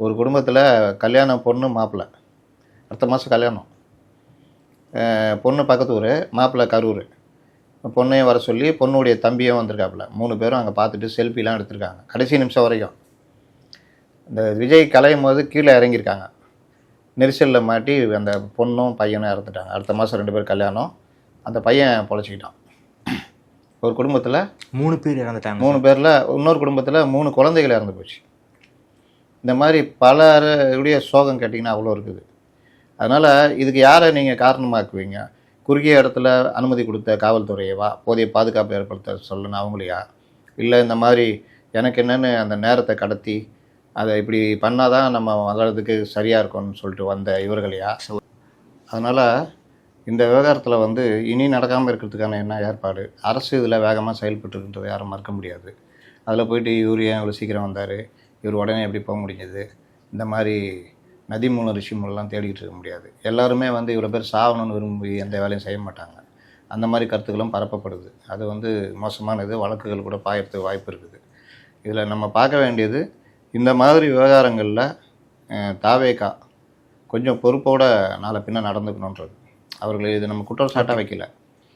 ஒரு குடும்பத்தில் கல்யாணம் பொண்ணு மாப்பிள்ளை அடுத்த மாதம் கல்யாணம். பொண்ணு பக்கத்து ஊர், மாப்பிள்ளை கரூர். பொண்ணையும் வர சொல்லி பொண்ணுடைய தம்பியும் வந்திருக்காப்புல. 3 பேரும் அங்கே பார்த்துட்டு செல்ஃபிலாம் எடுத்திருக்காங்க கடைசி நிமிஷம் வரைக்கும். இந்த விஜய் கலையும் போது கீழே இறங்கியிருக்காங்க. நெரிசலில் மாட்டி அந்த பொண்ணும் பையனும் இறந்துட்டாங்க. அடுத்த மாதம் 2 பேர் கல்யாணம். அந்த பையன் பொழைச்சிக்கிட்டான். ஒரு குடும்பத்தில் 3 பேர் இறந்துட்டாங்க. 3 பேரில் இன்னொரு குடும்பத்தில் 3 குழந்தைகள் இறந்து போச்சு. இந்த மாதிரி பலருடைய சோகம் கேட்டிங்கன்னா அவ்வளோ இருக்குது. அதனால் இதுக்கு யாரை நீங்கள் காரணமாக்குவீங்க? குறுகிய இடத்துல அனுமதி கொடுத்த காவல்துறையவா? போதிய பாதுகாப்பு ஏற்படுத்த சொல்லணும் அவங்களையா? இல்லை இந்த மாதிரி எனக்கு என்னென்னு அந்த நேரத்தை கடத்தி அதை இப்படி பண்ணால் தான் நம்ம வளர்கிறதுக்கு சரியாக இருக்கும்னு சொல்லிட்டு வந்த இவர்களையா? அதனால் இந்த விவகாரத்தில் இனி நடக்காமல் இருக்கிறதுக்கான என்ன ஏற்பாடு? அரசு இதில் வேகமாக செயல்பட்டுருக்கின்றதை யாரும் மறக்க முடியாது. அதில் போயிட்டு இவர் ஏன் இவ்வளோ சீக்கிரம் வந்தார், இவர் உடனே எப்படி போக முடிஞ்சது, இந்த மாதிரி நதி மூலம் ரிஷி மூலம்லாம் தேடிக்கிட்டு இருக்க முடியாது. எல்லாருமே இவ்வளோ பேர் சாகணும்னு விரும்பி எந்த வேலையும் செய்ய மாட்டாங்க. அந்த மாதிரி கருத்துக்களும் பரப்பப்படுது. அது மோசமானது. வழக்குகள் கூட பாயறதுக்கு வாய்ப்பு இருக்குது. இதில் நம்ம பார்க்க வேண்டியது இந்த மாதிரி விவகாரங்களில் தாவேகா கொஞ்சம் பொறுப்போடு நாளை பின்ன நடந்துக்கணுன்றது. அவர்கள் இது நம்ம குற்றச்சாட்டாக வைக்கல.